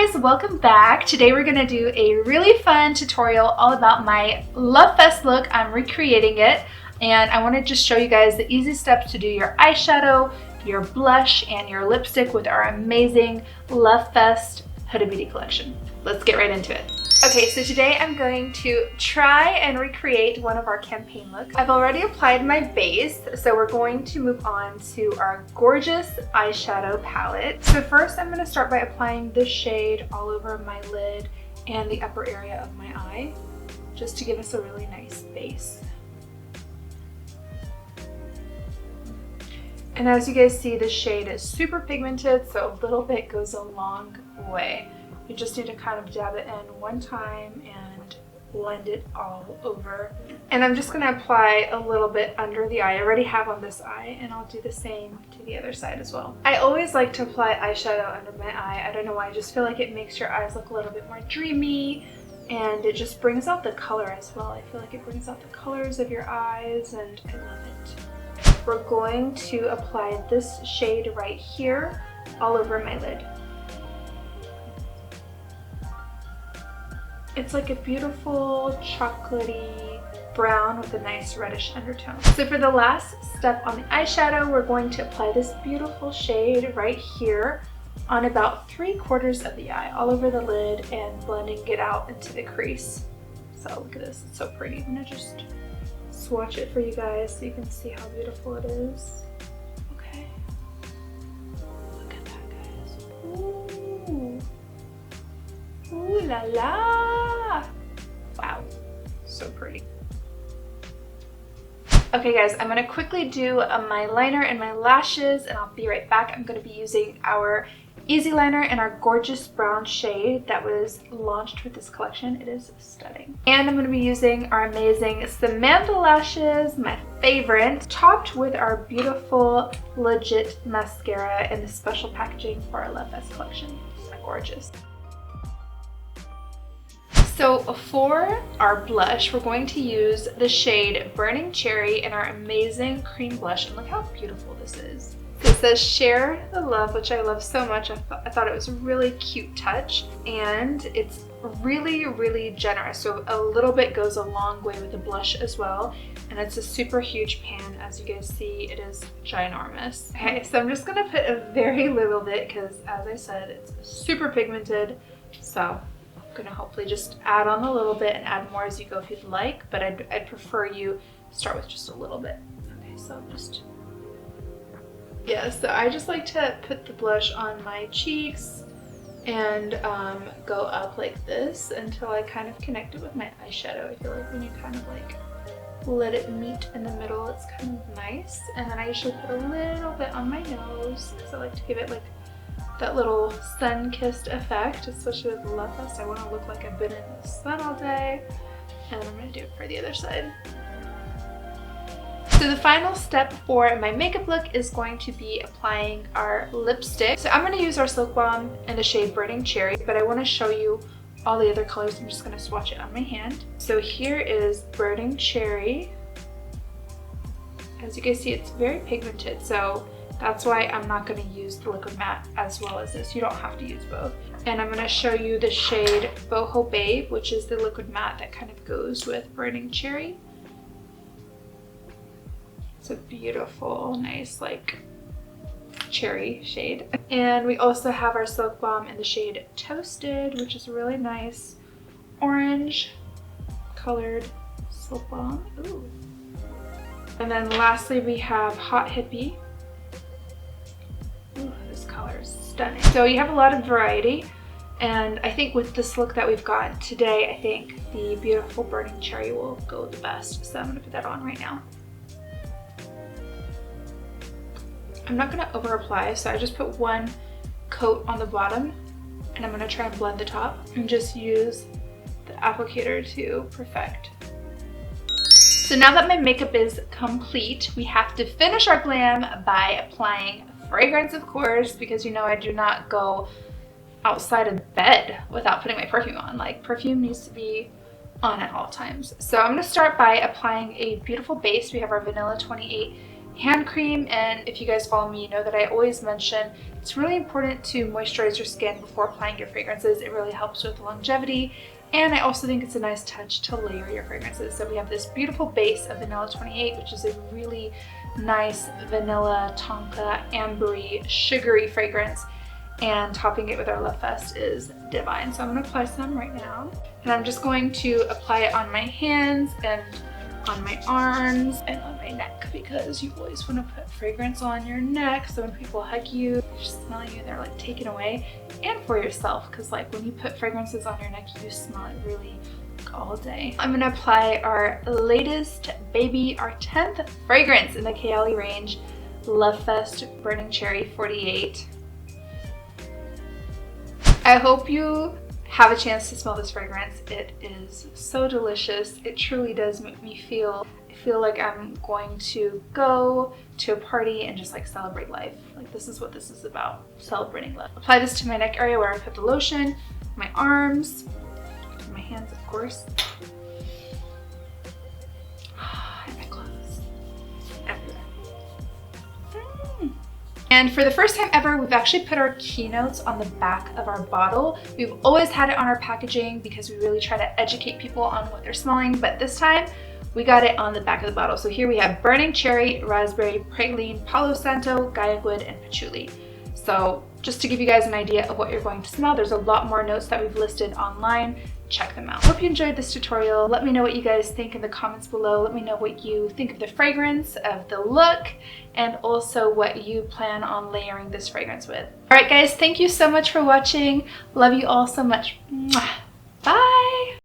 guys, welcome back. Today we're gonna do a really fun tutorial all about my Lovefest look. I'm recreating it and I want to just show you guys the easy steps to do your eyeshadow, your blush, and your lipstick with our amazing Lovefest Huda Beauty collection. Let's get right into it. Okay, so today I'm going to try and recreate one of our campaign looks. I've already applied my base, so we're going to move on to our gorgeous eyeshadow palette. So first I'm going to start by applying this shade all over my lid and the upper area of my eye, just to give us a really nice base. And as you guys see, this shade is super pigmented, so a little bit goes a long way. You just need to kind of dab it in one time and blend it all over. And I'm just going to apply a little bit under the eye. I already have on this eye, and I'll do the same to the other side as well. I always like to apply eyeshadow under my eye. I don't know why, I just feel like it makes your eyes look a little bit more dreamy, and it just brings out the color as well. I feel like it brings out the colors of your eyes, and I love it. We're going to apply this shade right here all over my lid. It's like a beautiful chocolatey brown with a nice reddish undertone. So for the last step on the eyeshadow, we're going to apply this beautiful shade right here on about 3/4 of the eye, all over the lid, and blending it out into the crease. So look at this, it's so pretty. I'm gonna just swatch it for you guys so you can see how beautiful it is. Okay, look at that, guys. Ooh. Ooh la la! Wow, so pretty. Okay guys, I'm gonna quickly do my liner and my lashes, and I'll be right back. I'm gonna be using our Easy Liner in our gorgeous brown shade that was launched with this collection. It is stunning. And I'm gonna be using our amazing Samantha lashes, my favorite, topped with our beautiful Legit mascara in the special packaging for our Lovefest collection. It's gorgeous. So for our blush, we're going to use the shade Burning Cherry in our amazing cream blush, and look how beautiful this is. It says share the love, which I love so much. I thought it was a really cute touch, and it's really generous. So a little bit goes a long way with the blush as well, and it's a super huge pan. As you guys see, it is ginormous. Okay, so I'm just gonna put a very little bit because, as I said, it's super pigmented. So I'm gonna hopefully just add on a little bit and add more as you go if you'd like, but I'd prefer you start with just a little bit. Okay, so just, yeah, so I just like to put the blush on my cheeks and go up like this until I kind of connect it with my eyeshadow. I feel like when you kind of like let it meet in the middle, it's kind of nice. And then I usually put a little bit on my nose because I like to give it like that little sun-kissed effect, especially with Lovefest. I want to look like I've been in the sun all day. And I'm going to do it for the other side. So the final step for my makeup look is going to be applying our lipstick. So I'm going to use our Silk Balm in the shade Burning Cherry, but I want to show you all the other colors. I'm just going to swatch it on my hand. So here is Burning Cherry. As you guys see, it's very pigmented, so that's why I'm not going to use the liquid matte as well as this. You don't have to use both. And I'm going to show you the shade Boho Babe, which is the liquid matte that kind of goes with Burning Cherry. It's a beautiful, nice, like, cherry shade. And we also have our Silk Balm in the shade Toasted, which is a really nice orange colored Silk Balm. Ooh. And then lastly, we have Hot Hippie. Ooh, this color is stunning. So you have a lot of variety, and I think with this look that we've got today, I think the beautiful Burning Cherry will go the best. So I'm gonna put that on right now. I'm not gonna over apply, so I just put one coat on the bottom, and I'm gonna try and blend the top and just use the applicator to perfect. So now that my makeup is complete, we have to finish our glam by applying fragrance, of course, because you know I do not go outside of bed without putting my perfume on. Like, perfume needs to be on at all times. So I'm going to start by applying a beautiful base. We have our Vanilla 28 hand cream. And if you guys follow me, you know that I always mention it's really important to moisturize your skin before applying your fragrances. It really helps with longevity. And I also think it's a nice touch to layer your fragrances. So we have this beautiful base of Vanilla 28, which is a really nice vanilla, tonka, ambery, sugary fragrance. And topping it with our Lovefest is divine. So I'm gonna apply some right now. And I'm just going to apply it on my hands and on my arms and on my neck, because you always want to put fragrance on your neck so when people hug you, they're smelling you, they're like taken away. And for yourself, because like when you put fragrances on your neck, you smell it really like all day. I'm gonna apply our latest baby, our 10th fragrance in the Kayali range, Lovefest Burning Cherry 48. I hope you have a chance to smell this fragrance. It is so delicious. It truly does make me feel, I feel like I'm going to go to a party and just like celebrate life. Like this is what this is about, celebrating love. Apply this to my neck area where I put the lotion, my arms, and my hands of course. And my clothes, everywhere. And for the first time ever, we've actually put our keynotes on the back of our bottle. We've always had it on our packaging because we really try to educate people on what they're smelling, but this time we got it on the back of the bottle. So here we have Burning Cherry, Raspberry, Praline, Palo Santo, Gaiac Wood, and Patchouli. So just to give you guys an idea of what you're going to smell, there's a lot more notes that we've listed online. Check them out. Hope you enjoyed this tutorial. Let me know what you guys think in the comments below. Let me know what you think of the fragrance, of the look, and also what you plan on layering this fragrance with. All right guys, thank you so much for watching. Love you all so much. Bye.